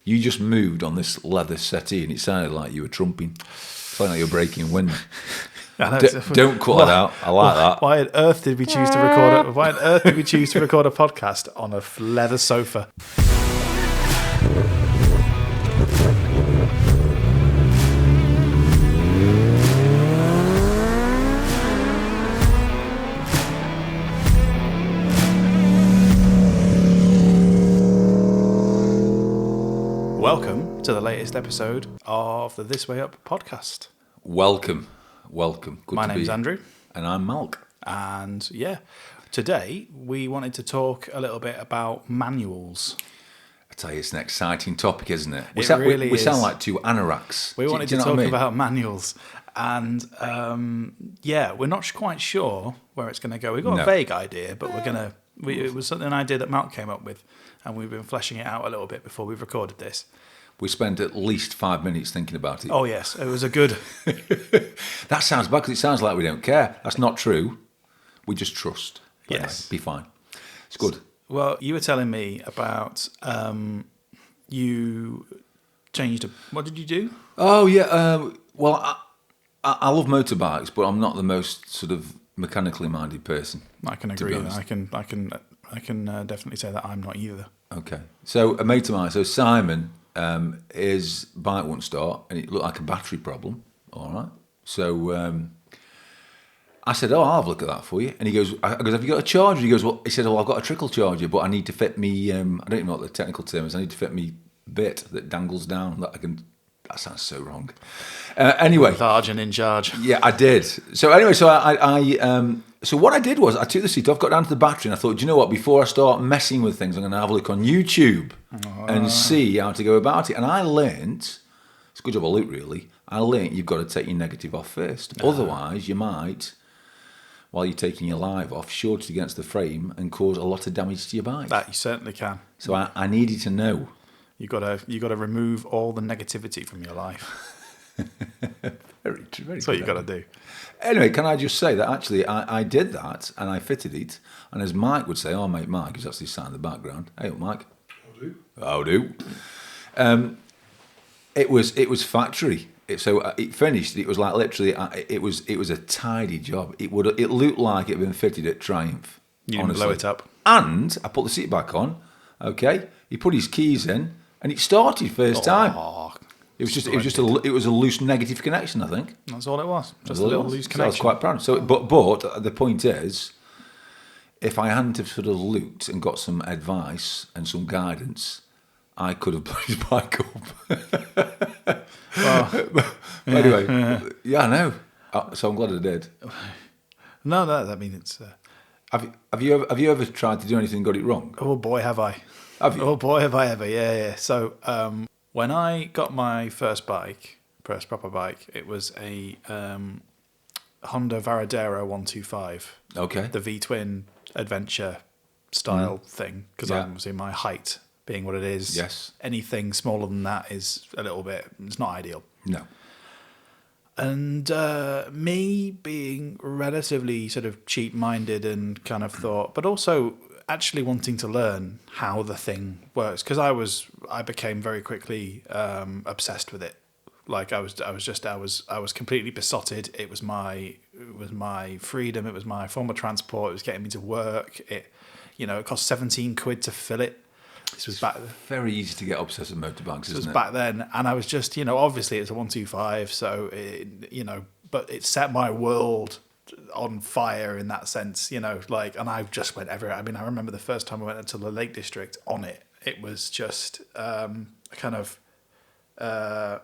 You just moved on this leather settee, and it sounded like you were trumping. It sounded like you were breaking wind. Don't cut that out. I like that. Why on earth did we choose to record it? Why on earth did we choose to record a podcast on a leather sofa? Welcome to the latest episode of the This Way Up podcast. Welcome. Good My to name's be. Andrew. And I'm Malc. And yeah, today we wanted to talk a little bit about manuals. I tell you, it's an exciting topic, isn't it? It really we sound is. like two anoraks. We wanted Do you to know what talk I mean? about manuals. And yeah, we're not quite sure where it's going to go. We've got No. a vague idea, but it was an idea that Malc came up with, and we've been fleshing it out a little bit before we've recorded this. We spent at least 5 minutes thinking about it. Oh yes, it was a good... That sounds bad because it sounds like we don't care. That's not true. We just trust. But Yes. anyway, be fine. It's good. Well, you were telling me about you changed... What did you do? Oh, yeah. Well, I love motorbikes, but I'm not the most sort of mechanically minded person. I can to be agree. honest. I can definitely say that I'm not either. Okay. So a mate of mine, Simon, his bike wouldn't start, and it looked like a battery problem. All right. So I said, "Oh, I'll have a look at that for you." And he goes, "Have you got a charger?" He goes, "Well," he said, "Well, I've got a trickle charger, but I need to fit me. I don't even know what the technical term is. I need to fit me bit that dangles down that I can." That sounds so wrong. Anyway, Large and in charge. yeah, I did. So anyway, so so what I did was I took the seat off, got down to the battery, and I thought, do you know what? Before I start messing with things, I'm going to have a look on YouTube and see how to go about it. And I learnt, it's a good job I looked really, I learnt you've got to take your negative off first. Otherwise, you might, while you're taking your live off, short it against the frame and cause a lot of damage to your bike. That you certainly can. So I needed to know. You got to remove all the negativity from your life. Very true. That's what you got to do. Anyway, can I just say that actually I did that and I fitted it, and as Mike would say, our mate Mike, who's actually sat in the background. Hey, Mike. How do? It was factory. It finished. It was like literally. It was a tidy job. It looked like it had been fitted at Triumph. You honestly. blow it up. And I put the seat back on. Okay, he put his keys in, and it started first time. It was a loose negative connection, I think. That's all it was. Just a little loose So I was connection. quite proud. So, but the point is, if I hadn't have sort of looked and got some advice and some guidance, I could have blown his bike up. But anyway, yeah, I know. So I'm glad I did. No, I mean it's. Have you ever tried to do anything and got it wrong? Oh boy, have I! Have you? Oh boy, have I ever! Yeah. So when I got my first proper bike, it was a Honda Varadero 125. Okay. The V-twin adventure style thing, because Yeah. obviously my height being what it is. Yes. Anything smaller than that is a little bit. It's not ideal. No. And me being relatively sort of cheap-minded and kind of thought, but also actually wanting to learn how the thing works, because I became very quickly obsessed with it. Like I was completely besotted. It was my freedom. It was my form of transport. It was getting me to work. It cost 17 quid to fill it. This was back. Very easy to get obsessed with motorbikes, This was isn't it? back then, and I was just, obviously it's a 125, so but it set my world on fire in that sense, and I just went everywhere. I mean, I remember the first time I went into the Lake District on it. It was just a kind of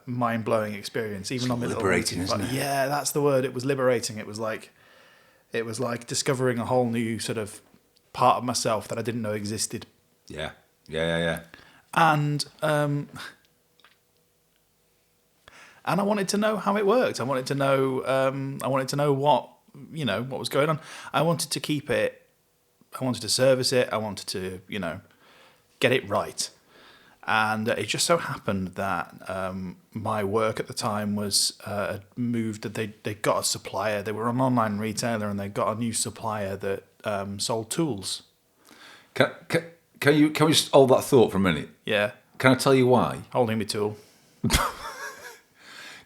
mind-blowing experience. Even on the liberating, isn't it? Yeah, that's the word. It was liberating. It was like discovering a whole new sort of part of myself that I didn't know existed. Yeah. And I wanted to know how it worked. I wanted to know what was going on. I wanted to keep it. I wanted to service it. I wanted to get it right. And it just so happened that my work at the time was moved. That they got a supplier. They were an online retailer, and they got a new supplier that sold tools. Can we just hold that thought for a minute? Yeah. Can I tell you why? Holding me tool.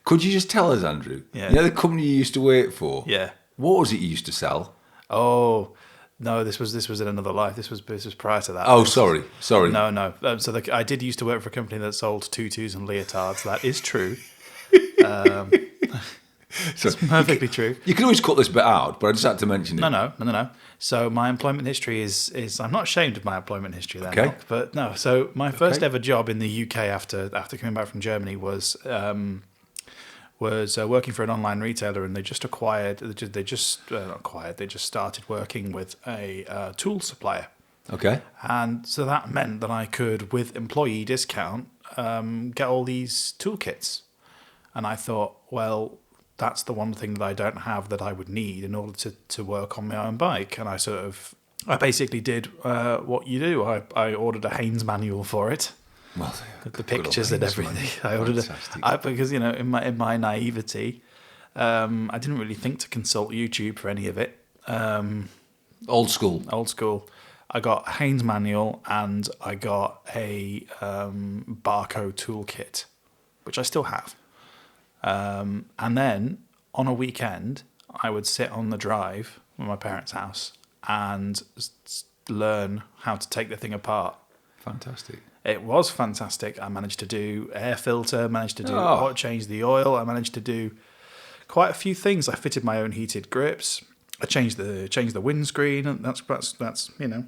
Could you just tell us, Andrew? Yeah. You know the company you used to work for? Yeah. What was it you used to sell? Oh no, this was in another life. This was prior to that. Oh, This sorry. No. I did used to work for a company that sold tutus and leotards. That is true. So, It's perfectly true. you can always cut this bit out, but I just had to mention it. No. So my employment history is I'm not ashamed of my employment history then. Okay. But no, so my first ever job in the UK after coming back from Germany was working for an online retailer, and they just started working with a tool supplier. Okay. And so that meant that I could, with employee discount, get all these toolkits. And I thought, well, that's the one thing that I don't have that I would need in order to work on my own bike. And I basically did what you do. I ordered a Haynes manual for it. Well, The pictures and everything. I ordered because in my naivety, I didn't really think to consult YouTube for any of it. Old school. Old school. I got a Haynes manual and I got a barcode toolkit, which I still have. And then on a weekend, I would sit on the drive at my parents' house and learn how to take the thing apart. Fantastic. It was fantastic. I managed to do air filter, managed to do change the oil. I managed to do quite a few things. I fitted my own heated grips. I changed the windscreen, and that's you know.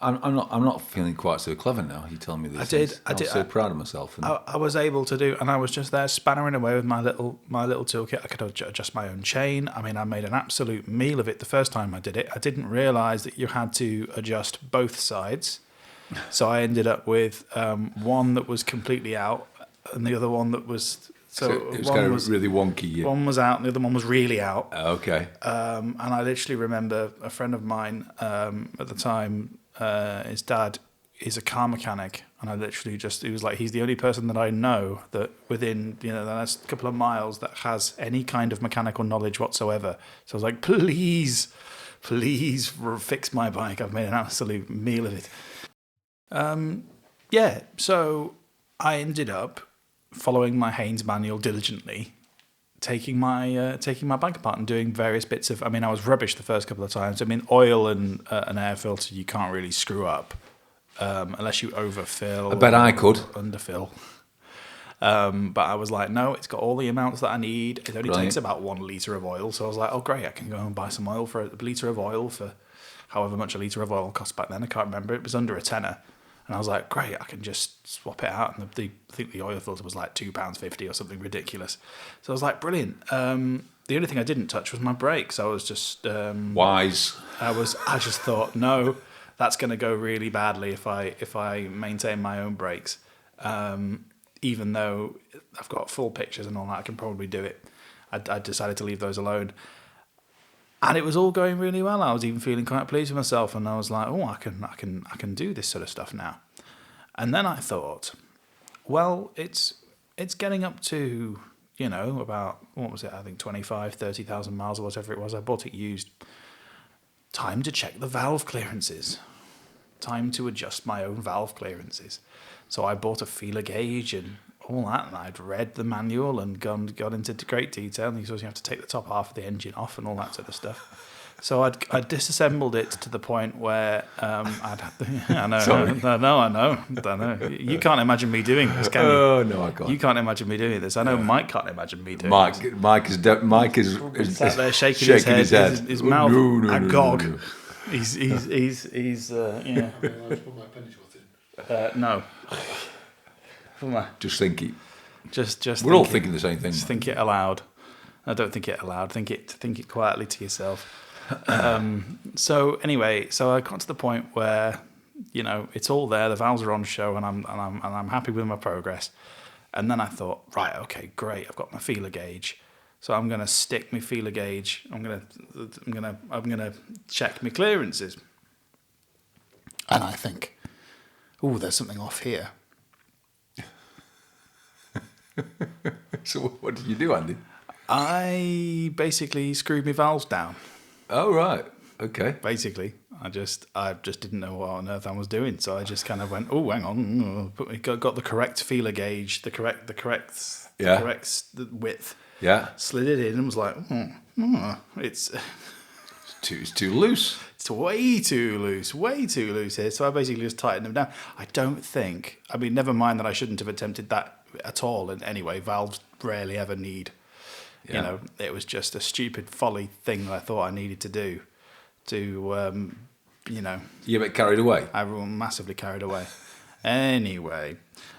I'm not feeling quite so clever now. You tell me this. I was so proud of myself. I was able to do, and I was just there spannering away with my little toolkit. I could adjust my own chain. I mean, I made an absolute meal of it the first time I did it. I didn't realise that you had to adjust both sides, so I ended up with one that was completely out, and the other one that was. So it was kind of really wonky. Yeah. One was out, and the other one was really out. Okay. And I literally remember a friend of mine at the time. His dad is a car mechanic, and I literally he was like, he's the only person that I know that within the last couple of miles that has any kind of mechanical knowledge whatsoever. So I was like, please fix my bike. I've made an absolute meal of it. So I ended up following my Haynes manual diligently, taking my bike apart and doing various bits of. I mean, I was rubbish the first couple of times. I mean, oil and an air filter you can't really screw up unless you overfill. I bet I could underfill. But I was like, no, it's got all the amounts that I need. It only takes about 1 litre of oil. So I was like, oh great, I can go and buy some oil for a litre of oil for however much a litre of oil cost back then. I can't remember. It was under a tenner. And I was like, great, I can just swap it out. And I think the oil filter was like £2.50 or something ridiculous. So I was like, brilliant. The only thing I didn't touch was my brakes. I was just... wise. I just thought, no, that's going to go really badly if I maintain my own brakes. Even though I've got full pictures and all that, I can probably do it. I decided to leave those alone. And it was all going really well. I was even feeling quite pleased with myself, and I was like, "Oh, I can do this sort of stuff now." And then I thought, well, it's getting up to about what was it? I think 30,000 miles or whatever it was. I bought it used. Time to check the valve clearances. Time to adjust my own valve clearances. So I bought a feeler gauge and all that, and I'd read the manual and got into great detail. And he says you have to take the top half of the engine off and all that sort of stuff. So I'd disassembled it to the point where I know. Sorry. I know. You can't imagine me doing this, can you? Oh no, I can't. You can't imagine me doing this. I know Mike can't imagine me doing this. Mike is sat there shaking his head. His mouth agog. No. He's yeah. I just put my penny short in. No. Just think it. Just We're all thinking the same thing. Just think it aloud. I don't think it aloud. Think it quietly to yourself. So anyway, I got to the point where it's all there. The valves are on show, and I'm happy with my progress. And then I thought, right, okay, great. I've got my feeler gauge, so I'm gonna stick my feeler gauge. I'm gonna check my clearances. And I think, oh, there's something off here. So what did you do, Andy? I basically screwed my valves down. Oh right, okay. Basically, I just didn't know what on earth I was doing, so I just kind of went, oh, hang on, got the correct feeler gauge, the correct width. Yeah. Slid it in and was like, it's too loose. It's way too loose here. So I basically just tightened them down. Never mind that I shouldn't have attempted that at all. And anyway, valves rarely ever need. Yeah. You know, it was just a stupid folly thing that I thought I needed to do. You get a bit carried away. I was massively carried away. Anyway,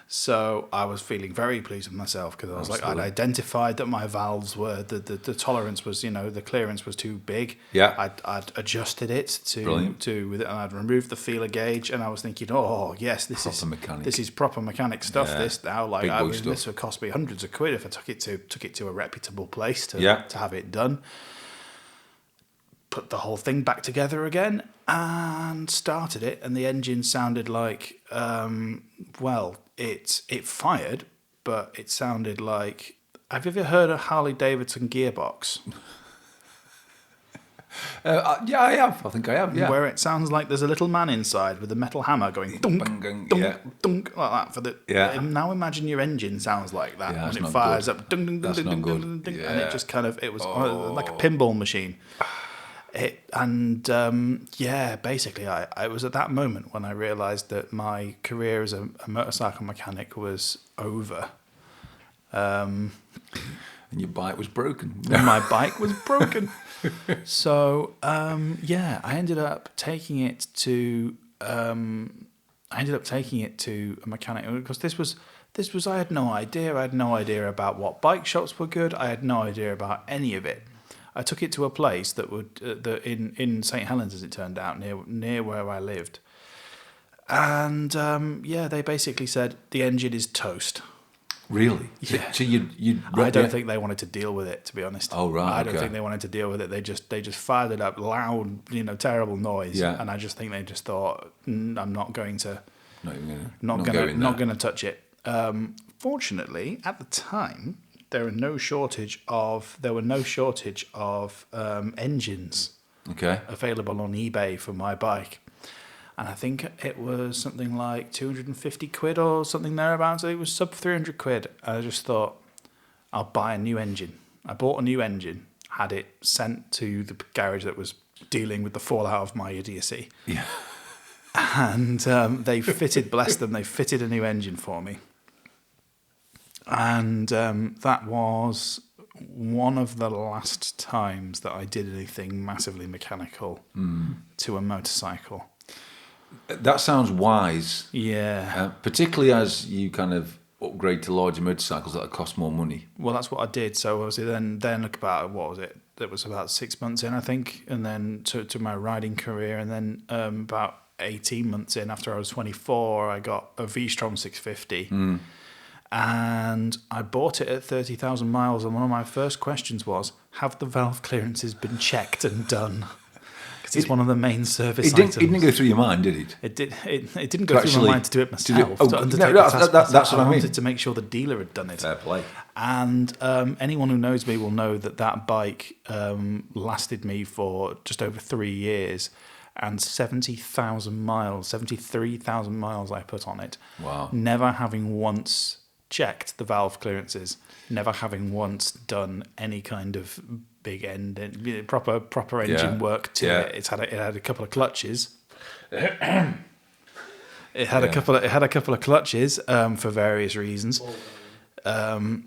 so I was feeling very pleased with myself because I was like, I'd identified that my valves were the tolerance was, the clearance was too big. Yeah. I'd adjusted it to with it, and I'd removed the feeler gauge, and I was thinking, oh yes, this is proper mechanic stuff. Yeah. This now, this would cost me hundreds of quid if I took it to a reputable place to have it done. Put the whole thing back together again and started it, and the engine sounded like it fired, but it sounded like, have you ever heard a Harley Davidson gearbox? Yeah, I have. I think I have. Yeah, where it sounds like there's a little man inside with a metal hammer going dunk, dunk, dunk, like that for the. Yeah. Now imagine your engine sounds like that when it fires up, dunk, dunk, dunk, dunk, dunk, dunk, and it just kind of it was like a pinball machine. Basically, I was at that moment when I realised that my career as a motorcycle mechanic was over. And your bike was broken. My bike was broken. So, I ended up taking it to a mechanic because this was I had no idea. I had no idea about what bike shops were good. I had no idea about any of it. I took it to a place that would in St Helens, as it turned out, near where I lived, and they basically said the engine is toast. Really? Yeah. So you I don't think they wanted to deal with it, to be honest. Oh right. I don't think they wanted to deal with it. They just fired it up, loud, terrible noise. Yeah. And I just think they just thought, I'm not going to, not going to touch it. Fortunately, at the time, there were no shortage of engines available on eBay for my bike. And I think it was something like 250 quid or something thereabouts. It was sub 300 quid. I just thought, I'll buy a new engine. I bought a new engine, had it sent to the garage that was dealing with the fallout of my idiocy. Yeah. And they fitted a new engine for me. And that was one of the last times that I did anything massively mechanical to a motorcycle. That sounds wise. Yeah. Particularly as you kind of upgrade to larger motorcycles that cost more money. Well, that's what I did. So obviously then about, what was it? That was about 6 months in, I think. And then to my riding career. And then about 18 months in, after I was 24, I got a V-Strom 650. And I bought it at 30,000 miles. And one of my first questions was, have the valve clearances been checked and done? Because it's one of the main service items. It didn't go through your mind, did it? It didn't go through my mind to do it myself. That's what I mean. I wanted to make sure the dealer had done it. Fair play. And anyone who knows me will know that bike lasted me for just over 3 years. And 73,000 miles I put on it. Wow. Never having once checked the valve clearances, never having once done any kind of big proper engine work to it. It had a couple of clutches. It had a couple of clutches for various reasons. And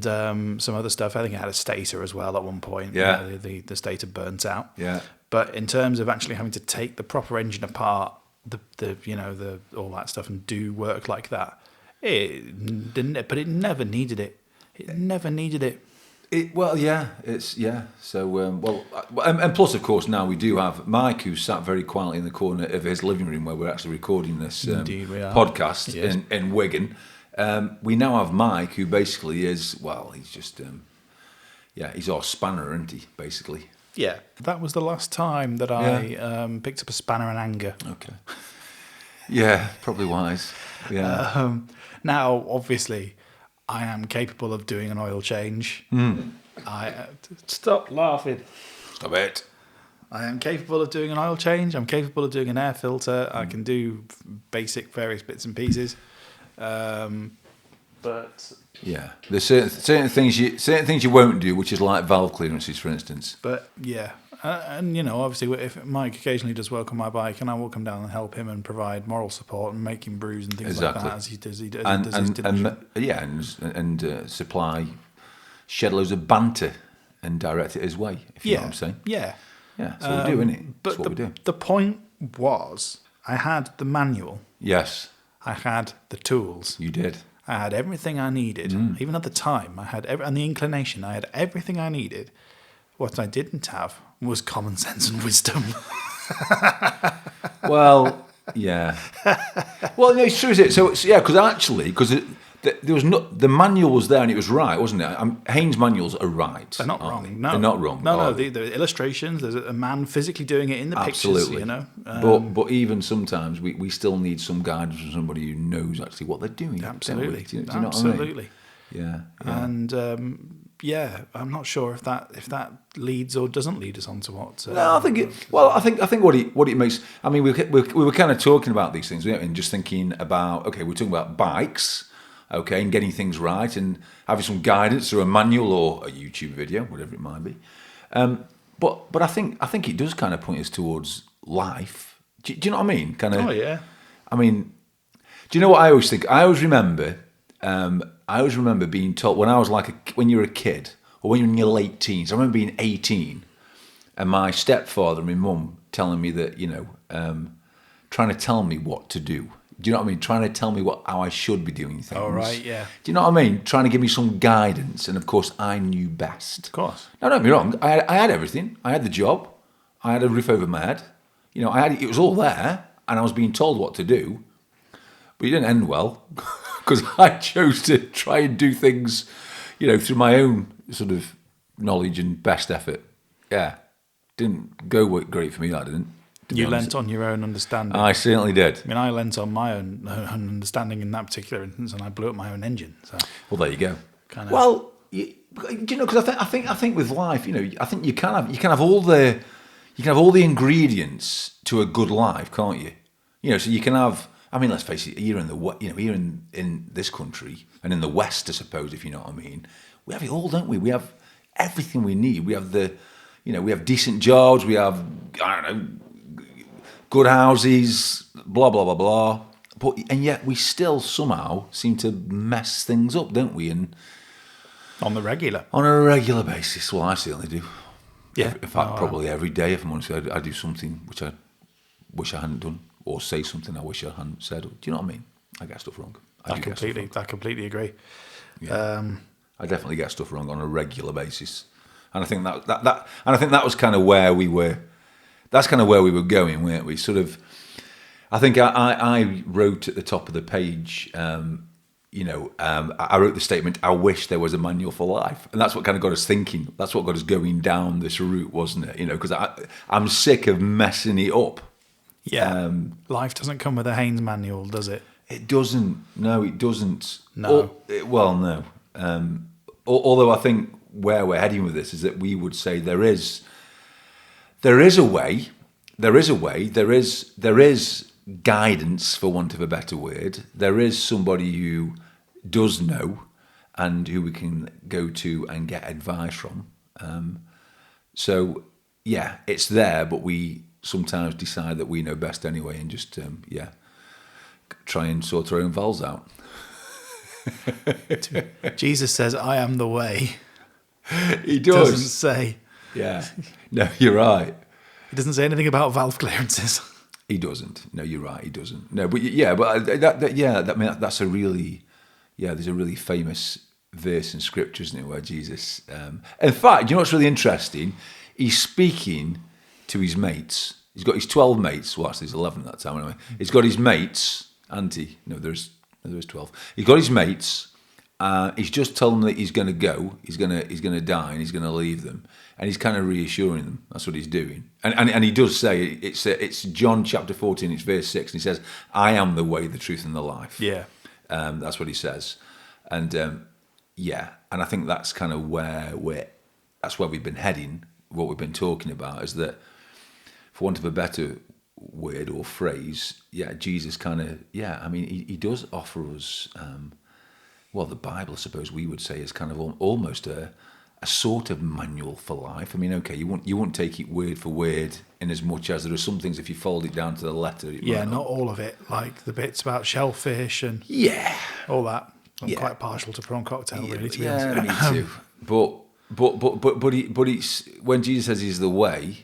some other stuff. I think it had a stator as well at one point. Yeah. The stator burnt out. Yeah. But in terms of actually having to take the proper engine apart, the all that stuff and do work like that, it didn't. But it never needed it. It never needed it. So, and plus, of course, now we do have Mike, who's sat very quietly in the corner of his living room where we're actually recording this podcast in Wigan. We now have Mike, who basically is, he's just, he's our spanner, isn't he, basically? Yeah, that was the last time that I picked up a spanner in anger. Okay. Yeah, probably wise. Yeah. Now, obviously, I am capable of doing an oil change. Stop laughing. Stop it. I am capable of doing an oil change. I'm capable of doing an air filter. I can do basic various bits and pieces. But Yeah, there's certain things you won't do, which is like valve clearances, for instance. But yeah, and obviously, if Mike occasionally does work on my bike, and I will come down and help him and provide moral support and make him brews and things like that as he does. And supply, shed loads of banter and direct it his way. If you know what I'm saying. Yeah. Yeah, that's what we do, isn't it? But That's what we do. the point was, I had the manual. Yes, I had the tools. you did. I had everything I needed. Even at the time, I had and the inclination. I had everything I needed. What I didn't have was common sense and wisdom. Well, yeah. Well, no, it's true, is it? So, because there was the manual was there and it was right, wasn't it? Haynes manuals are right. They're not wrong. They? No, They're not wrong. No. The illustrations. There's a man physically doing it in the Absolutely. pictures. But even sometimes we still need some guidance from somebody who knows actually what they're doing. Absolutely. Do you know Absolutely. What I mean? Yeah. And I'm not sure if that leads or doesn't lead us on to what. No, I think what it makes. I mean, we were kind of talking about these things, weren't we? And just thinking about, okay, we're talking about bikes, okay, and getting things right and having some guidance through a manual or a YouTube video, whatever it might be. But I think it does kind of point us towards life. Do you know what I mean? Kind of. Oh yeah. I mean, do you know what I always think? I always remember being told when I was when you're a kid or when you're in your late teens. I remember being 18, and my stepfather and my mum telling me that trying to tell me what to do. Do you know what I mean? Trying to tell me how I should be doing things. Oh right, yeah. Do you know what I mean? Trying to give me some guidance, and of course I knew best. Of course. Now don't get me wrong. I had everything. I had the job. I had a roof over my head. It was all there, and I was being told what to do. But it didn't end well because I chose to try and do things, through my own sort of knowledge and best effort. Yeah, didn't go great for me. That didn't. You lent on your own understanding. I certainly did. I mean, I lent on my own understanding in that particular instance, and I blew up my own engine. So. Well, there you go. Kind of. Well, because I think with life, I think you can have all the ingredients to a good life, can't you? So you can have. I mean, let's face it. Here in this country and in the West, I suppose, if you know what I mean, we have it all, don't we? We have everything we need. We have we have decent jobs. We have good houses. Blah blah blah blah. And yet we still somehow seem to mess things up, don't we? And on the regular. On a regular basis. Well, I certainly do. Yeah. In fact, probably every day, if I'm honest, I do something which I wish I hadn't done, or say something I wish I hadn't said. Do you know what I mean? I get stuff wrong. I completely agree. Yeah. I definitely get stuff wrong on a regular basis, and I think that was kind of where we were. That's kind of where we were going, weren't we? Sort of. I think I wrote at the top of the page. I wrote the statement, I wish there was a manual for life. And that's what kind of got us thinking. That's what got us going down this route, wasn't it? Because I'm sick of messing it up. Yeah. Life doesn't come with a Haynes manual, does it? It doesn't. No, it doesn't. No. No. Although I think where we're heading with this is that we would say there is a way. There is guidance, for want of a better word. There is somebody who does know and who we can go to and get advice from. So, yeah, it's there, but we sometimes decide that we know best anyway and just, try and sort our own valves out. Jesus says, I am the way. He does. Doesn't say. Yeah. No, you're right. He doesn't say anything about valve clearances. He doesn't. No, you're right. He doesn't. No, but that's a really, there's a really famous verse in Scripture, isn't it, where Jesus, in fact, you know what's really interesting? He's speaking to his mates. He's got his 12 mates. Well, actually, there's 11 at that time anyway. He's got his mates. There's 12. He's got his mates. He's just told them that he's going to go. He's going to die, and he's going to leave them. And he's kind of reassuring them. That's what he's doing. And he does say, it's John chapter 14, it's verse 6, and he says, I am the way, the truth, and the life. Yeah. That's what he says. And, and I think that's kind of where we've been heading, what we've been talking about, is that for want of a better word or phrase, Jesus kind of, I mean, he does offer us, well, the Bible, I suppose we would say, is kind of almost a sort of manual for life. I mean, okay, you won't take it word for word in as much as there are some things, if you fold it down to the letter. Not all of it, like the bits about shellfish and all that. I'm quite partial to prawn cocktail, really, to be honest. Me too. But it's when Jesus says he's the way,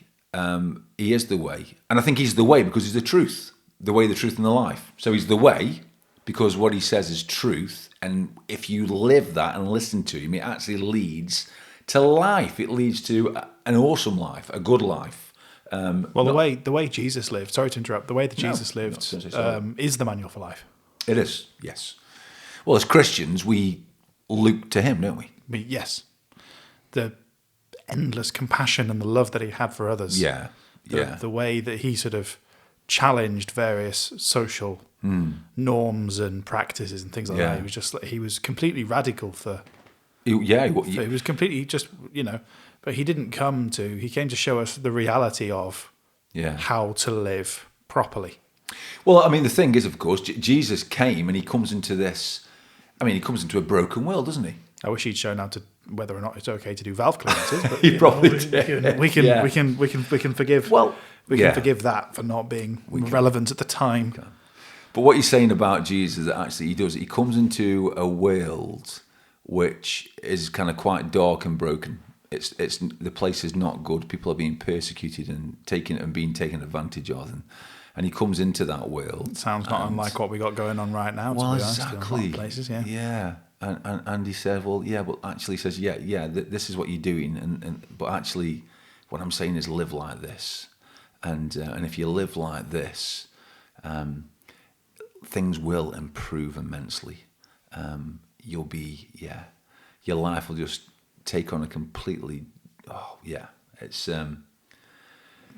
he is the way, and I think he's the way because he's the truth, the way, the truth, and the life. So he's the way because what he says is truth, and if you live that and listen to him, it actually leads to life. It leads to an awesome life, a good life. The way Jesus lived. Sorry to interrupt. The way that Jesus lived is the manual for life. It is, yes. Well, as Christians, we look to him, don't we? Yes. The endless compassion and the love that he had for others. The way that he sort of challenged various social norms and practices and things like that. He was completely radical for. He was completely just, but he didn't come to. He came to show us the reality of how to live properly. Well, I mean, the thing is, of course, Jesus came and he comes into this. I mean, he comes into a broken world, doesn't he? I wish he'd shown how to whether or not it's okay to do valve clearances. But he probably did. We can forgive. Well, we can forgive that for not being relevant at the time. But what you're saying about Jesus, that actually he comes into a world which is kind of quite dark and broken. It's the place is not good. People are being persecuted and being taken advantage of, and he comes into that world. It sounds not unlike what we got going on right now. Well, to be honest, exactly. In a lot of places, yeah. And he said, well, but actually says, this is what you're doing, but actually, what I'm saying is live like this, and if you live like this, things will improve immensely. You'll be, your life will just take on a completely, it's.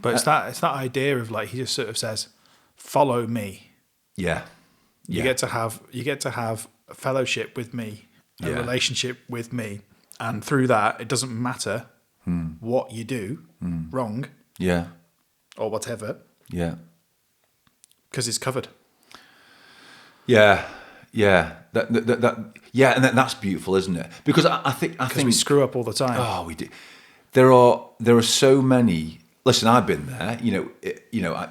But it's that idea of like he just sort of says, "Follow me." Yeah. You get to have a fellowship with me, a relationship with me, and through that, it doesn't matter what you do wrong, or whatever, because it's covered. And that's beautiful, isn't it? Because I think we screw up all the time. Oh, we do. There are so many. Listen, I've been there.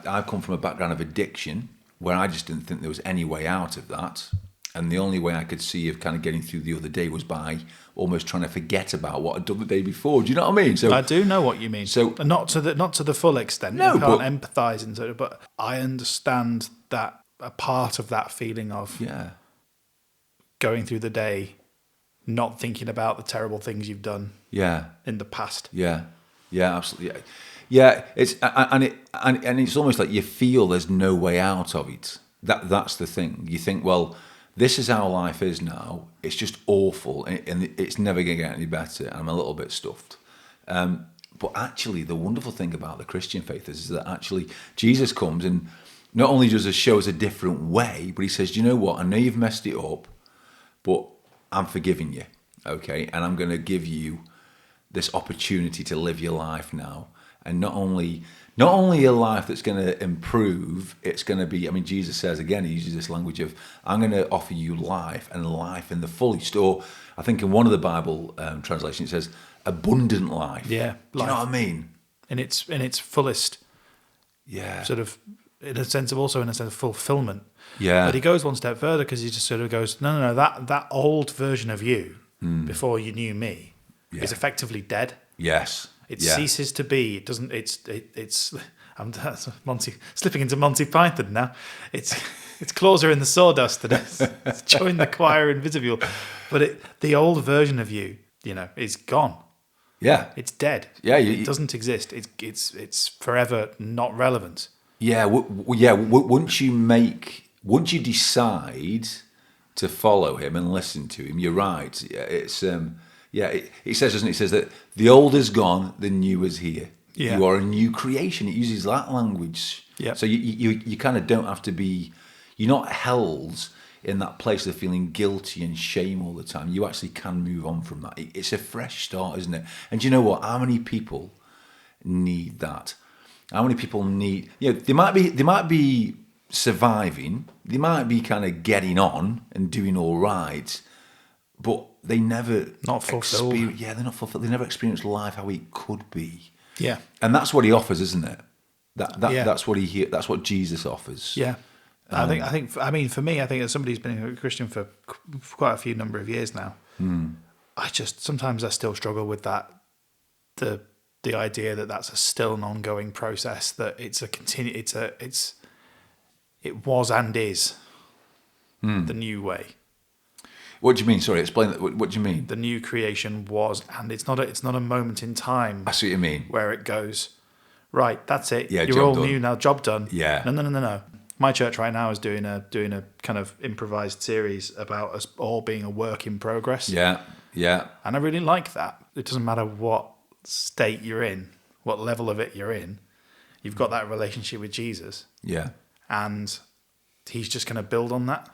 I've come from a background of addiction where I just didn't think there was any way out of that, and the only way I could see of kind of getting through the other day was by almost trying to forget about what I'd done the day before. Do you know what I mean? So I do know what you mean. So not to the full extent. No, I can't empathise into it, but I understand that a part of that feeling of going through the day, not thinking about the terrible things you've done in the past. Absolutely. It's almost like you feel there's no way out of it. That's the thing. You think, well, this is how life is now. It's just awful, and it's never going to get any better. And I'm a little bit stuffed. But actually, the wonderful thing about the Christian faith is that actually Jesus comes and not only does he show us a different way, but he says, do you know what? I know you've messed it up, but I'm forgiving you, okay? And I'm going to give you this opportunity to live your life now. And not only a life that's going to improve, it's going to be, I mean, Jesus says again, he uses this language of, I'm going to offer you life and life in the fullest. Or I think in one of the Bible translations, it says abundant life. Yeah. Do you know what I mean? In its fullest. Yeah. Sort of, in a sense of fulfillment. Yeah. But he goes one step further because he just sort of goes, no, that old version of you before you knew me is effectively dead. Yes. It ceases to be. It doesn't. It's. I'm slipping into Monty Python now. Its claws are in the sawdust and it's joined the choir invisible. But the old version of you, is gone. Yeah, it's dead. Yeah, it doesn't exist. It's forever not relevant. Yeah, once you decide to follow him and listen to him, you're right. It's it says, doesn't it? It says that the old is gone, the new is here. Yeah. You are a new creation. It uses that language. Yeah. So you kind of don't have to be. You're not held in that place of feeling guilty and shame all the time. You actually can move on from that. It's a fresh start, isn't it? And do you know what? How many people need that? How many people need? They might be surviving. They might be kind of getting on and doing all right, but they never Not fulfilled. They're not fulfilled. They never experience life how it could be. Yeah. And that's what he offers, isn't it? Yeah. That's what Jesus offers. Yeah. I mean, for me, I think as somebody who's been a Christian for quite a few number of years now, sometimes I still struggle with that. The idea that that's still an ongoing process, that it's it was and is the new way. What do you mean? Sorry, explain that. What do you mean? The new creation was, and it's not a moment in time. I see what you mean. Where it goes, right, that's it. Yeah, you're all new now. Job done. Yeah. No. My church right now is doing a kind of improvised series about us all being a work in progress. Yeah. And I really like that. It doesn't matter what state you're in, what level of it you're in. You've got that relationship with Jesus. Yeah. And he's just going to build on that.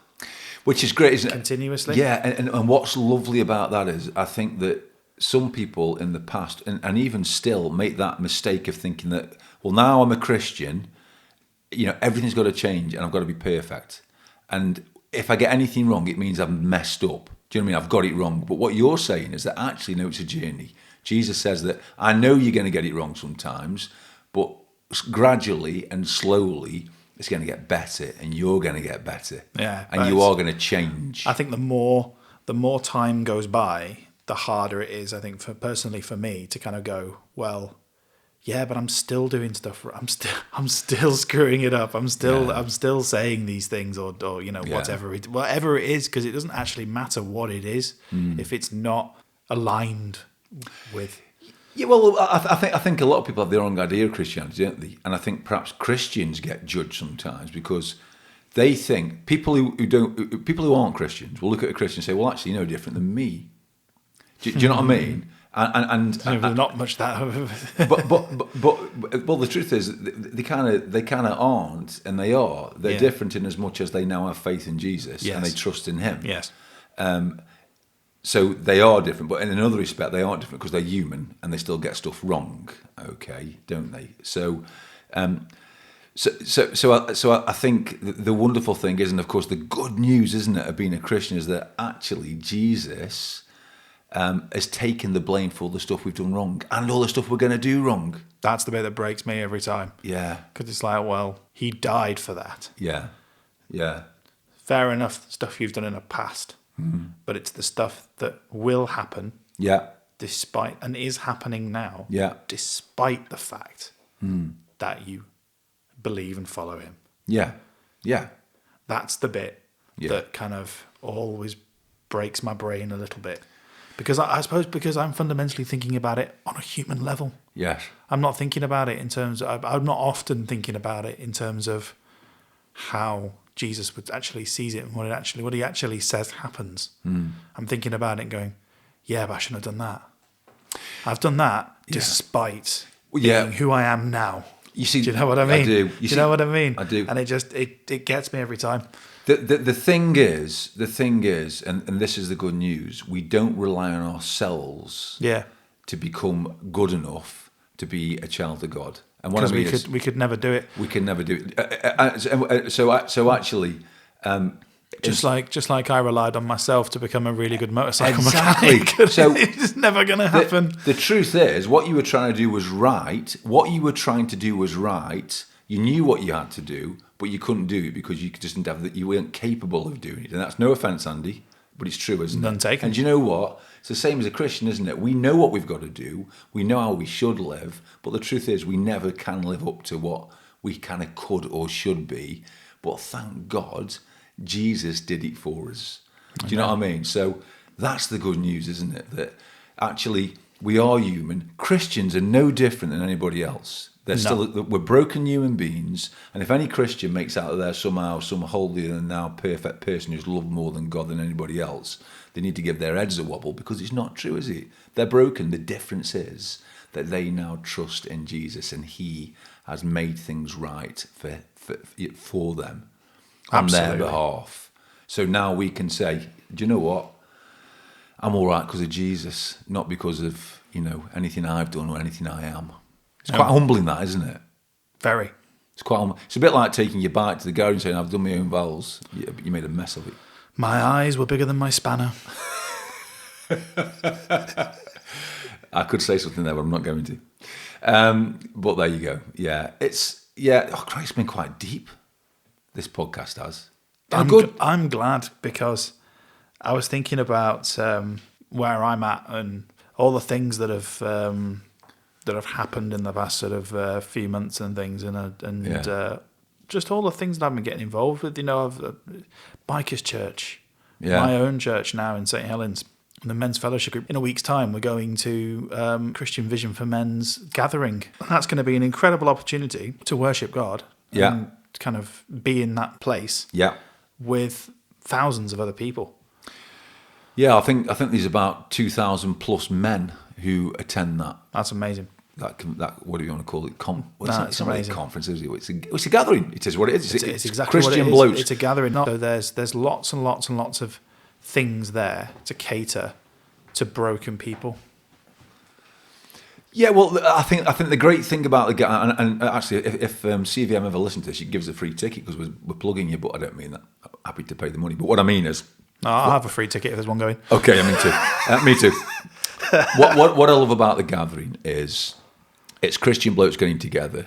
Which is great, isn't it? Continuously. Yeah, and what's lovely about that is I think that some people in the past, and even still, make that mistake of thinking that, well, now I'm a Christian, everything's got to change and I've got to be perfect. And if I get anything wrong, it means I've messed up. Do you know what I mean? I've got it wrong. But what you're saying is that actually, no, it's a journey. Jesus says that I know you're going to get it wrong sometimes, but gradually and slowly, it's going to get better, and you're going to get better. Yeah, and you are going to change. I think the more time goes by, the harder it is. I think for me to kind of go, well, yeah, but I'm still doing stuff. I'm still screwing it up. I'm still saying these things or whatever it is, because it doesn't actually matter what it is if it's not aligned with. Yeah, well, I think a lot of people have their own idea of Christianity, don't they? And I think perhaps Christians get judged sometimes because they think people who aren't Christians will look at a Christian and say, "Well, actually, you're no different than me." Do you know what I mean? And not much that. but well, the truth is they kind of aren't, and they are. They're different in as much as they now have faith in Jesus and they trust in Him. Yes. So they are different, but in another respect, they aren't different because they're human and they still get stuff wrong. Okay, don't they? So I think the wonderful thing is, and of course the good news, isn't it, of being a Christian, is that actually Jesus has taken the blame for all the stuff we've done wrong and all the stuff we're going to do wrong. That's the bit that breaks me every time. Yeah, because it's like, well, He died for that. Yeah. Fair enough, stuff you've done in the past. But it's the stuff that will happen, despite and is happening now, despite the fact that you believe and follow Him. Yeah. That's the bit that kind of always breaks my brain a little bit, because I suppose because I'm fundamentally thinking about it on a human level. Yes, I'm not thinking about it in terms of. I'm not often thinking about it in terms of how Jesus would actually sees it and what he actually says happens. I'm thinking about it and going, yeah, but I shouldn't have done that. I've done that despite being who I am now. You see, do you know what I mean? I do. Do you know what I mean? I do. And it gets me every time. The thing is, and this is the good news, we don't rely on ourselves to become good enough to be a child of God. And what I mean we could never do it. We can never do it. So actually, just like I relied on myself to become a really good motorcycle exactly. mechanic. So it's never going to happen. The truth is, what you were trying to do was right. You knew what you had to do, but you couldn't do it because you just didn't have that. You weren't capable of doing it, and that's no offense, Andy, but it's true, isn't it? None taken. And you know what? It's the same as a Christian, isn't it? We know what we've got to do. We know how we should live. But the truth is, we never can live up to what we kind of could or should be. But thank God, Jesus did it for us. Do you know what I mean? So that's the good news, isn't it? That actually we are human. Christians are no different than anybody else. We're broken human beings. And if any Christian makes out of there somehow some holier than thou perfect person who's loved more than God than anybody else, they need to give their heads a wobble, because it's not true, is it? They're broken. The difference is that they now trust in Jesus, and He has made things right for them on their behalf. So now we can say, do you know what? I'm all right because of Jesus, not because of anything I've done or anything I am. It's quite humbling, that, isn't it? Very. It's a bit like taking your bike to the garage and saying, I've done my own vowels. But you made a mess of it. My eyes were bigger than my spanner. I could say something there, but I'm not going to. But there you go. Yeah. Oh Christ, it's been quite deep. This podcast has. I'm glad, because I was thinking about where I'm at and all the things that have happened in the past sort of few months and things, and just all the things that I've been getting involved with. I've Bikers Church, my own church now in St Helens, and the Men's Fellowship Group. In a week's time, we're going to Christian Vision for Men's gathering. And that's going to be an incredible opportunity to worship God. Yeah. And kind of be in that place. Yeah. With thousands of other people. Yeah, I think there's about 2,000 plus men who attend that. That's amazing. That what do you want to call it? It's not really amazing. a conference, is it? It's a gathering. It is what it is. It's exactly Christian what it is. blokes. It's a gathering. So there's lots and lots and lots of things there to cater to broken people. Yeah, well, I think the great thing about the guy, and actually, if CVM ever listens to this, she gives a free ticket because we're plugging you, but I don't mean that. I'm happy to pay the money, but what I mean is, I'll have a free ticket if there's one going. Okay, me too. Me too. What I love about the gathering is it's Christian blokes getting together,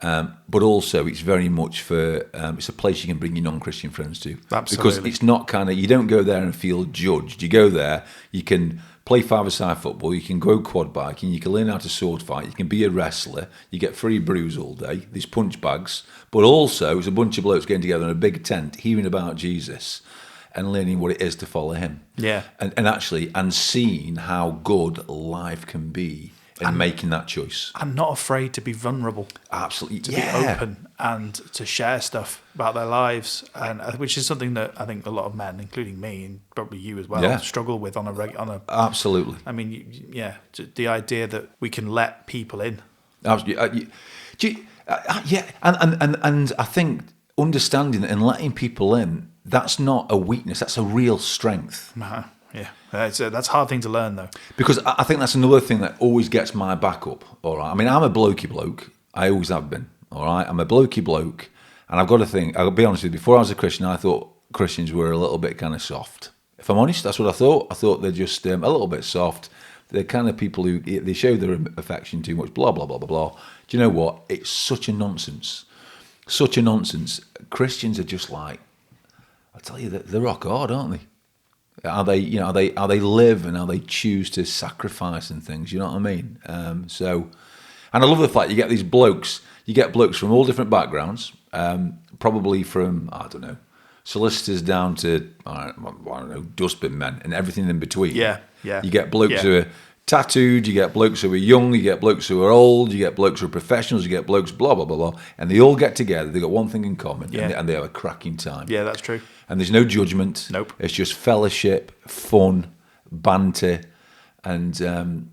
but also it's very much for it's a place you can bring your non-Christian friends to. Absolutely. Because it's not you don't go there and feel judged. You go there, you can play five-a-side football, you can go quad biking, you can learn how to sword fight, you can be a wrestler, you get free brews all day, these punch bags, but also it's a bunch of blokes getting together in a big tent, hearing about Jesus and learning what it is to follow him. Yeah. And seeing how good life can be in making that choice. I'm not afraid to be vulnerable. Absolutely. To be open and to share stuff about their lives, and which is something that I think a lot of men, including me and probably you as well, struggle with on a. Absolutely. I mean, the idea that we can let people in. Absolutely. And I think understanding that and letting people in, that's not a weakness. That's a real strength. Yeah, that's a hard thing to learn, though. Because I think that's another thing that always gets my back up, all right? I mean, I'm a blokey bloke. I always have been, all right? I'm a blokey bloke. And I've got to think, I'll be honest with you, before I was a Christian, I thought Christians were a little bit kind of soft. If I'm honest, that's what I thought. I thought they're just a little bit soft. They're kind of people who, they show their affection too much, blah, blah, blah, blah, blah. Do you know what? It's such a nonsense. Such a nonsense. Christians are just like, I tell you, they're rock hard, aren't they? Are they live and how they choose to sacrifice and things? You know what I mean? And I love the fact you get these blokes. You get blokes from all different backgrounds, probably from solicitors down to I don't know, dustbin men and everything in between. Yeah. You get blokes who are tattooed. You get blokes who are young. You get blokes who are old. You get blokes who are professionals. You get blokes blah blah blah blah, and they all get together. They got one thing in common, and they have a cracking time. Yeah, that's true. And there's no judgment. Nope. It's just fellowship, fun, banter, and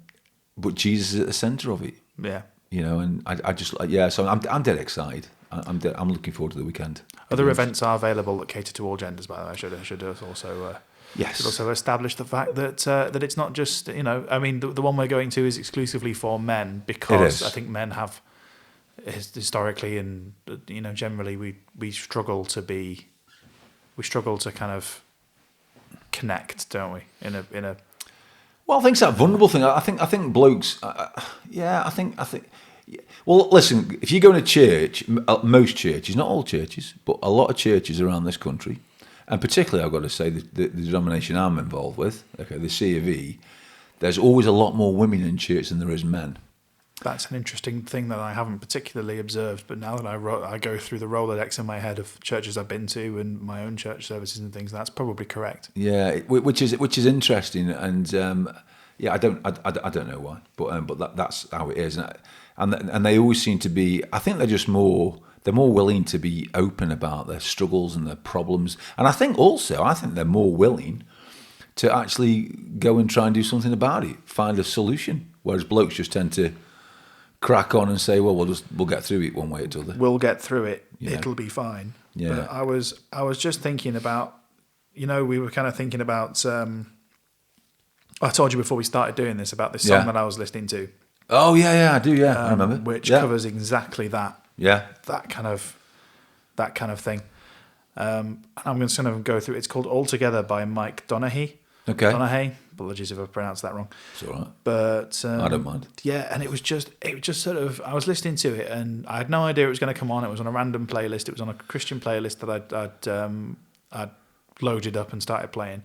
but Jesus is at the centre of it. Yeah. And I just So I'm dead excited. I'm looking forward to the weekend. Other events are available that cater to all genders. By the way, I should also. Yes. Should also establish the fact that it's not just I mean the one we're going to is exclusively for men, because I think men have historically and generally we struggle to kind of connect, don't we? In a. Well, I think it's that vulnerable thing. I think blokes. I think. Well, listen. If you go in a church, most churches, not all churches, but a lot of churches around this country, and particularly, I've got to say, the denomination I'm involved with, okay, the C of E, there's always a lot more women in church than there is men. That's an interesting thing that I haven't particularly observed, but now that I go through the Rolodex in my head of churches I've been to and my own church services and things, that's probably correct. Yeah, which is interesting, and I don't know why, but that's how it is, and they always seem to be. I think they're just more willing to be open about their struggles and their problems, and I think they're more willing to actually go and try and do something about it, find a solution, whereas blokes just tend to crack on and say, well, we'll get through it one way or the other. We'll get through it. Yeah. It'll be fine. Yeah. But I was just thinking about, we were kind of thinking about. I told you before we started doing this about this song that I was listening to. Oh yeah, I do. Yeah, I remember. Which covers exactly that. Yeah. that kind of thing. And I'm just going to go through. It's called Altogether by Mike Donaghy. Okay. Donaghy. Apologies if I pronounced that wrong. It's all right. But I don't mind. Yeah, and it was just sort of. I was listening to it, and I had no idea it was going to come on. It was on a random playlist. It was on a Christian playlist that I'd loaded up and started playing,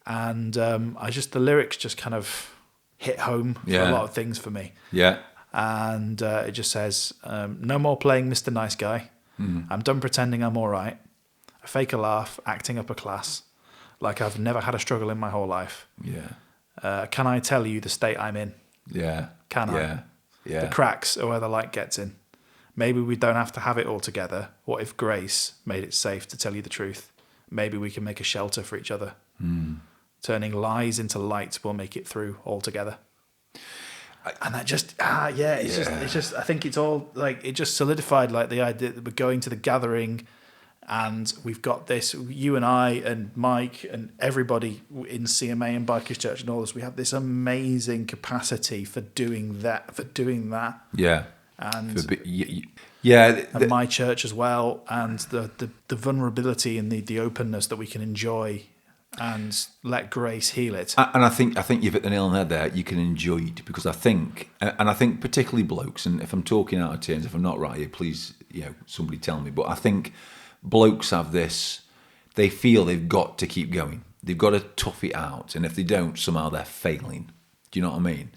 and the lyrics just kind of hit home for a lot of things for me. Yeah. And it just says, "No more playing Mr. Nice Guy. I'm done pretending I'm all right. I fake a laugh, acting up a class, like I've never had a struggle in my whole life. Yeah. Can I tell you the state I'm in? Yeah. Can I? Yeah. Yeah. The cracks are where the light gets in. Maybe we don't have to have it all together. What if grace made it safe to tell you the truth? Maybe we can make a shelter for each other. Turning lies into light will make it through altogether." And that just, it's just, I think it's all like, it just solidified like the idea that we're going to the gathering and we've got this, you and I and Mike and everybody in CMA and Bikers Church and all this, we have this amazing capacity for doing that. Yeah. And and my church as well, and the vulnerability and the openness that we can enjoy and let grace heal it. And I think you've hit the nail on the head there. You can enjoy it because I think particularly blokes, and if I'm talking out of turns, if I'm not right here, please, somebody tell me. But I think blokes have this, they feel they've got to keep going. They've got to tough it out. And if they don't, somehow they're failing. Do you know what I mean?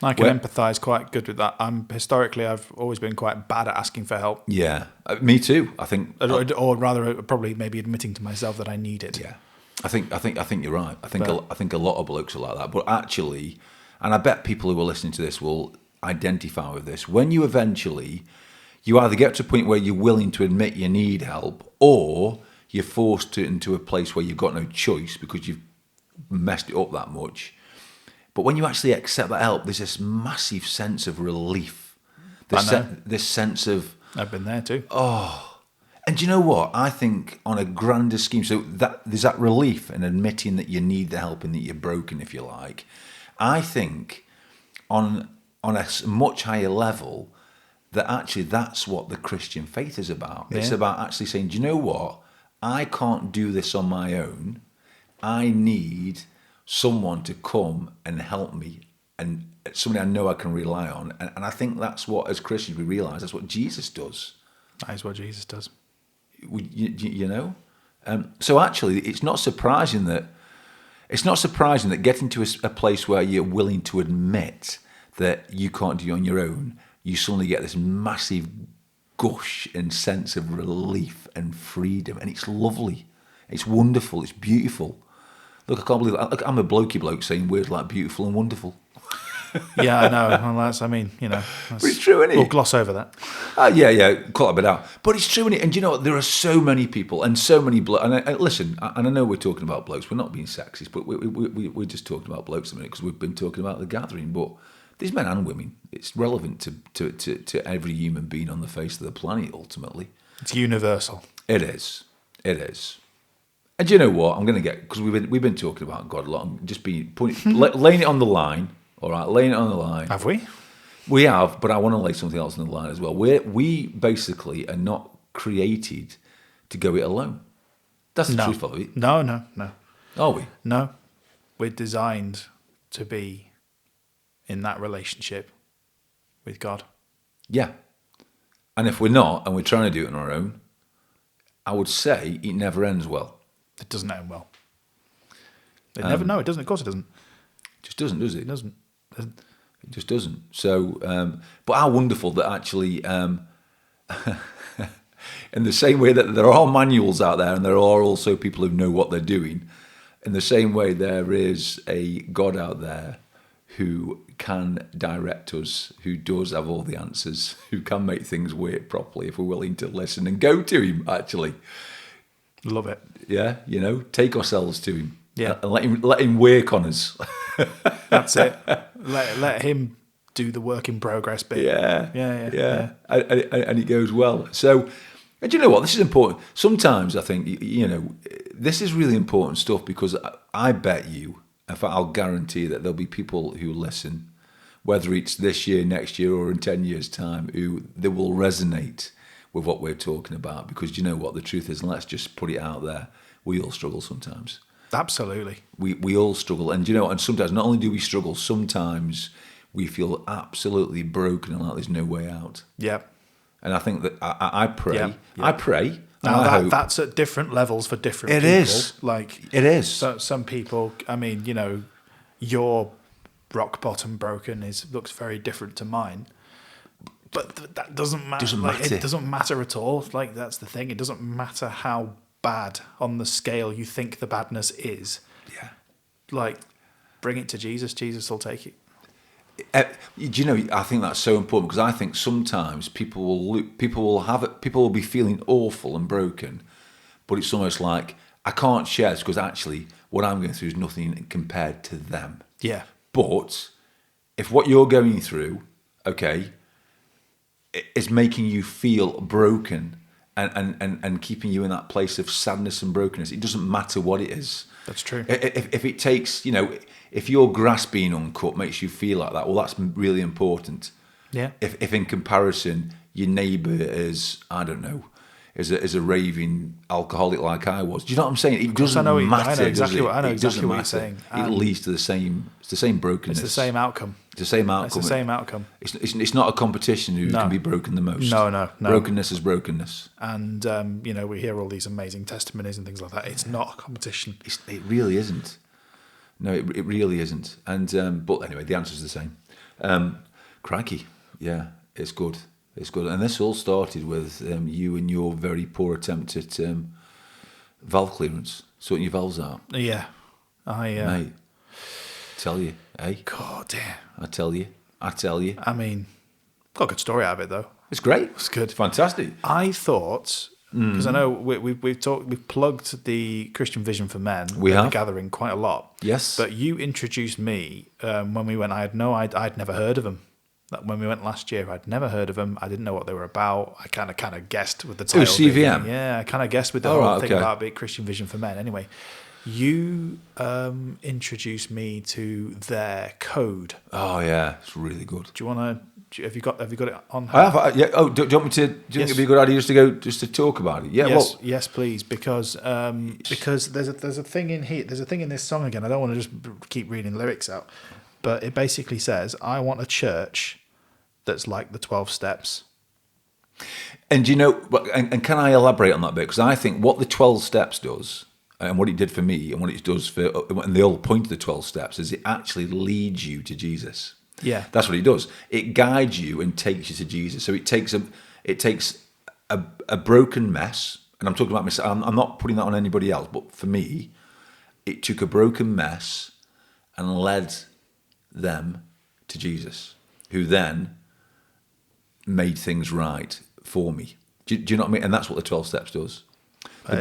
I can empathise quite good with that. I've always been quite bad at asking for help. Yeah, me too. I think, or rather, probably maybe admitting to myself that I need it. Yeah, I think you're right. I think a lot of blokes are like that. But actually, and I bet people who are listening to this will identify with this. When you either get to a point where you're willing to admit you need help, or you're forced into a place where you've got no choice because you've messed it up that much. But when you actually accept that help, there's this massive sense of relief. This sense of... I've been there too. Oh. And do you know what? I think on a grander scheme, so there's that relief in admitting that you need the help and that you're broken, if you like. I think on a much higher level, that actually that's what the Christian faith is about. Yeah. It's about actually saying, do you know what? I can't do this on my own. I need someone to come and help me, and somebody I know I can rely on. And I think that's what, as Christians, we realise that's what Jesus does. That is what Jesus does. So actually, it's not surprising that getting to a place where you're willing to admit that you can't do it on your own, you suddenly get this massive gush and sense of relief and freedom, and it's lovely, it's wonderful, it's beautiful. Look, I can't believe it. I'm a blokey bloke saying words like beautiful and wonderful. Yeah, I know. Well, but it's true, isn't it? We'll gloss over that. Yeah, cut a bit out. But it's true, isn't it? And you know what? There are so many people and so many blokes. And listen, and I know we're talking about blokes. We're not being sexist, but we're just talking about blokes a minute because we've been talking about the gathering. But there's men and women. It's relevant to every human being on the face of the planet, ultimately. It's universal. It is. And do you know what? I'm going to get, because we've been talking about God a lot, and just laying it on the line. All right, laying it on the line. Have we? We have, but I want to lay something else on the line as well. We basically are not created to go it alone. That's the truth of it. No. Are we? No. We're designed to be in that relationship with God. Yeah. And if we're not, and we're trying to do it on our own, I would say it never ends well. It doesn't end well. It never. No, it doesn't. Of course, it doesn't. It just doesn't, does it? It doesn't. It just doesn't. So, but how wonderful that actually, in the same way that there are manuals out there, and there are also people who know what they're doing. In the same way, there is a God out there who can direct us, who does have all the answers, who can make things work properly if we're willing to listen and go to him. Actually. Love it. Yeah, take ourselves to him. Yeah, and let him work on us. That's it. Let him do the work in progress bit. Yeah. And it goes well. So, and you know what? This is important. Sometimes I think this is really important stuff because I bet you, in fact, I'll guarantee that there'll be people who listen whether it's this year, next year, or in 10 years' time, who they will resonate with what we're talking about. Because do you know what the truth is? And let's just put it out there. We all struggle sometimes. Absolutely. We all struggle. And do you know, and sometimes not only do we struggle, sometimes we feel absolutely broken and like there's no way out. Yeah. And I think that I pray. Yeah. I pray. Now I hope. that's at different levels for different It people. is. Like It is. So some people, I mean, you know, your rock bottom broken looks very different to mine. But that doesn't matter. It doesn't matter at all. Like that's the thing. It doesn't matter how bad on the scale you think the badness is. Yeah. Like, bring it to Jesus. Jesus will take it. Do you know? I think that's so important because I think sometimes people will be feeling awful and broken, but it's almost like I can't share this because actually what I'm going through is nothing compared to them. Yeah. But if what you're going through, okay, is making you feel broken and keeping you in that place of sadness and brokenness, it doesn't matter what it is. That's true. If it takes, you know, if your grass being uncut makes you feel like that, well, that's really important. Yeah. If in comparison, your neighbour is, I don't know, is a raving alcoholic like I was. Do you know what I'm saying? It doesn't matter. I know exactly what doesn't you're saying. It leads to the same. It's the same brokenness. It's the same outcome. It's the same outcome. It's the same outcome. It's not a competition who can be broken the most. No. Brokenness is brokenness. And you know, we hear all these amazing testimonies and things like that. It's not a competition. It really isn't. No, it really isn't. And but anyway, the answer's the same. Crikey, yeah, it's good. It's good. And this all started with you and your very poor attempt at valve clearance, sorting your valves out. Yeah, Mate, tell you, eh? God damn. I tell you. I mean, got a good story out of it though. It's great. It's good. It's fantastic. I thought, because I know we've plugged the Christian Vision for Men, the gathering quite a lot. Yes. But you introduced me when we went. I'd never heard of them. When we went last year, I'd never heard of them. I didn't know what they were about. I kind of guessed with the title. CVM. Yeah, I kind of guessed with the whole thing about being Christian Vision for Men. Anyway, you introduced me to their code. Oh yeah, it's really good. Do you want to? Have you got it on? I have. Yeah. Oh, do you want me to? Do you think it'd be a good idea just to talk about it? Yeah. Yes, please, because there's a thing in here. There's a thing in this song again. I don't want to just keep reading lyrics out, but it basically says, "I want a church that's like the 12 steps." And you know, and can I elaborate on that bit? Because I think what the 12 steps does, and what it did for me, and what it does for, and the whole point of the 12 steps is it actually leads you to Jesus. Yeah, that's what it does. It guides you and takes you to Jesus. So it takes a broken mess, and I'm talking about myself. I'm not putting that on anybody else, but for me, it took a broken mess and led them to Jesus, who then made things right for me. Do you know what I mean? And that's what the 12 steps does. I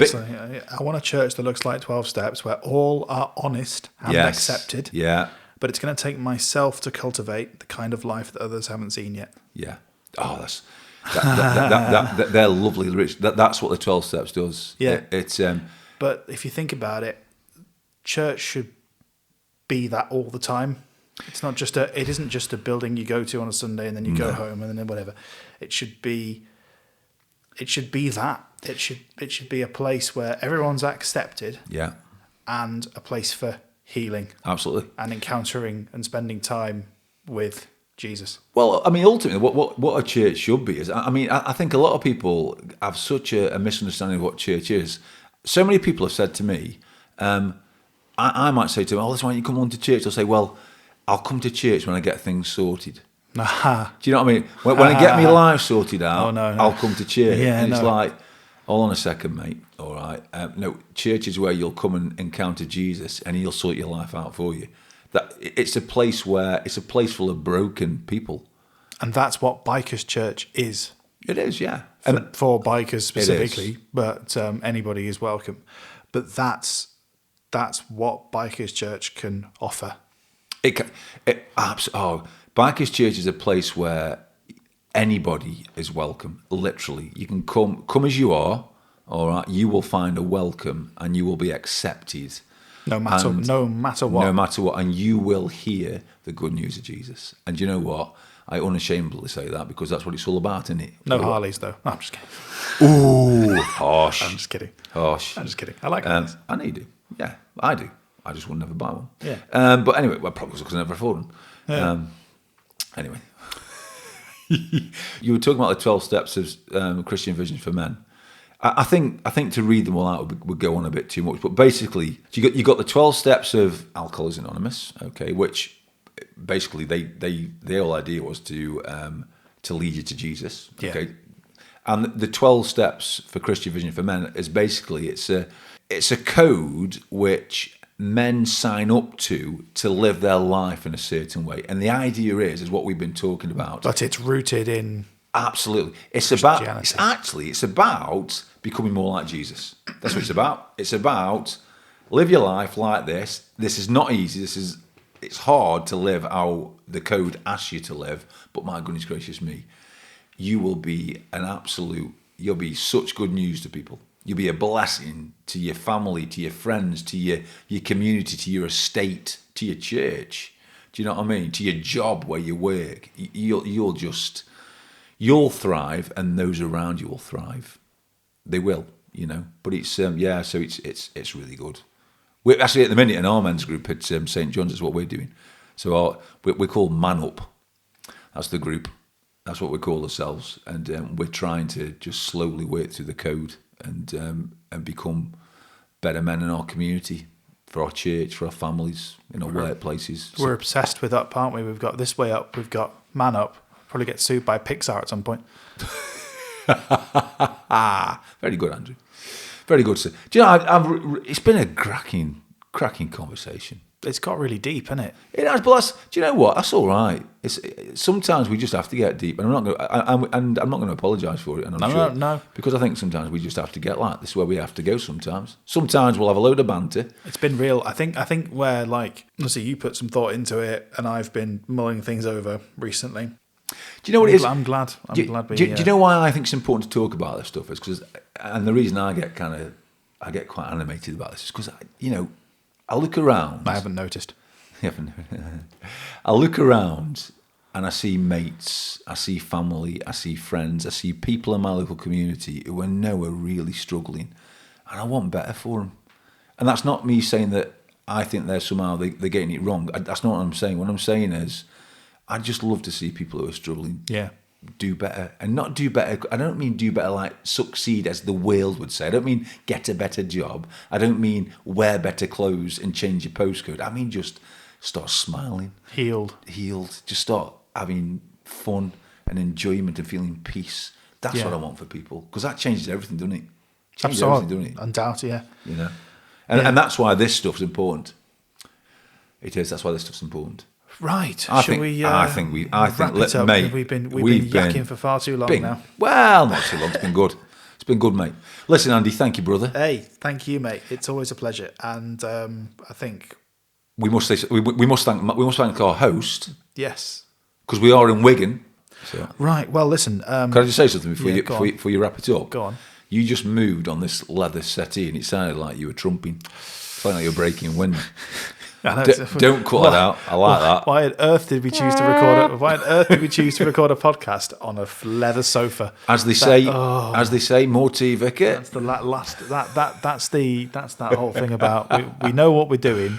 want a church that looks like 12 steps where all are honest and accepted. Yeah. But it's going to take myself to cultivate the kind of life that others haven't seen yet. Yeah. Oh, they're lovely lyrics. That's what the 12 steps does. Yeah. It's but if you think about it, church should be that all the time. It isn't just a building you go to on a Sunday and then you go home and then whatever. It should be that. It should be a place where everyone's accepted. Yeah. And a place for healing. Absolutely. And encountering and spending time with Jesus. Well, I mean, ultimately, what a church should be is, I mean, I think a lot of people have such a misunderstanding of what church is. So many people have said to me, I might say to them, "Oh, that's why you come on to church." They'll say, "Well, I'll come to church when I get things sorted." Do you know what I mean? When I get my life sorted out, I'll come to church. Yeah, and it's like, hold on a second, mate. All right. No, church is where you'll come and encounter Jesus and he'll sort your life out for you. It's a place full of broken people. And that's what Bikers Church is. It is, yeah. For bikers specifically, but anybody is welcome. But that's what Bikers Church can offer. Bikers Church is a place where anybody is welcome. Literally, you can come as you are. All right, you will find a welcome and you will be accepted. No matter what. No matter what. And you will hear the good news of Jesus. And you know what? I unashamedly say that because that's what it's all about, isn't it? No Harleys, though. No, I'm just kidding. Ooh, harsh. I'm just kidding. Harsh. I'm just kidding. I like Harleys. I know you do. Yeah, I do. I just would never buy one. Yeah. But anyway, well, probably because I never afford one. Yeah. Anyway. You were talking about the 12 steps of Christian vision for men. I think to read them all out would go on a bit too much. But basically, you got the 12 steps of Alcoholics Anonymous, okay, which basically the whole idea was to lead you to Jesus, okay. Yeah. And the 12 steps for Christian vision for men is basically it's a code which men sign up to live their life in a certain way. And the idea is what we've been talking about. But it's rooted in... Absolutely. It's about becoming more like Jesus. That's what it's about. It's about live your life like this. This is not easy. It's hard to live how the code asks you to live. But my goodness gracious me, you will be you'll be such good news to people. You'll be a blessing to your family, to your friends, to your community, to your estate, to your church. Do you know what I mean? To your job where you work. You'll thrive, and those around you will thrive. They will, you know. But it's so it's really good. We're actually at the minute in our men's group at St. John's is what we're doing. So we're called Man Up. That's the group. That's what we call ourselves, and we're trying to just slowly work through the code and become better men in our community, for our church, for our families, in our workplaces. We're obsessed with up, aren't we? We've got This Way Up, we've got Man Up. Probably get sued by Pixar at some point. Very good, Andrew. Very good, sir. Do you know, it's been a cracking conversation. It's got really deep, isn't it? It has, but do you know what? That's all right. Sometimes we just have to get deep, and I'm not going to apologise for it. And I'm sure, no, because I think sometimes we just have to get like this. Is where we have to go. Sometimes we'll have a load of banter. It's been real. I think where, like, obviously you put some thought into it, and I've been mulling things over recently. Do you know what it is? I'm glad. Do you know why I think it's important to talk about this stuff? Is because, and the reason I get quite animated about this is because I look around. I haven't noticed. I look around and I see mates, I see family, I see friends, I see people in my local community who I know are really struggling, and I want better for them. And that's not me saying that I think they're they're getting it wrong. That's not what I'm saying. What I'm saying is, I'd just love to see people who are struggling do better. And not do better, I don't mean do better like succeed as the world would say. I don't mean get a better job. I don't mean wear better clothes and change your postcode. I mean just start smiling. Healed. Just start having fun and enjoyment and feeling peace. That's what I want for people. Because that changes everything, doesn't it? Changes everything, doesn't it? Undoubtedly, yeah. You know? And that's why this stuff's important. It is. That's why this stuff's important. Right. Shall we? I think. Mate, we've been yakking for far too long now. Well, not too long. It's been good. It's been good, mate. Listen, Andy, thank you, brother. Hey, thank you, mate. It's always a pleasure. And I think we must thank our host. Yes, because we are in Wigan. So. Right. Well, listen. Can I just say something before you wrap it up? Go on. You just moved on this leather settee, and it sounded like you were trumping. It sounded like you were breaking wind. Don't cut that out. I like that. Why on earth did we choose to record it? Why on earth did we choose to record a podcast on a leather sofa? As they say, more tea, Vicar. That's the last. That's that whole thing about we know what we're doing,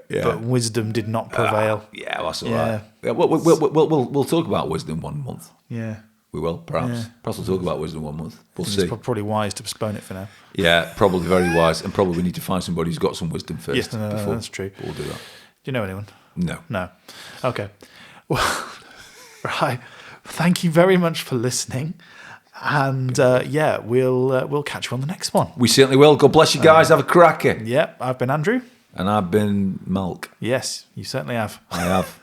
but wisdom did not prevail. That's all right. Yeah, we'll talk about wisdom one month. Yeah. We will, perhaps. Yeah. Perhaps we'll talk about wisdom one month. We'll see. It's probably wise to postpone it for now. Yeah, probably very wise. And probably we need to find somebody who's got some wisdom first. Yes, no, that's true. We'll do that. Do you know anyone? No. Okay. Well, right. Thank you very much for listening. And we'll catch you on the next one. We certainly will. God bless you guys. Have a cracker. Yep. I've been Andrew. And I've been Malc. Yes, you certainly have. I have.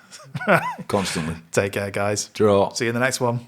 Constantly. Take care, guys. Draw. See you in the next one.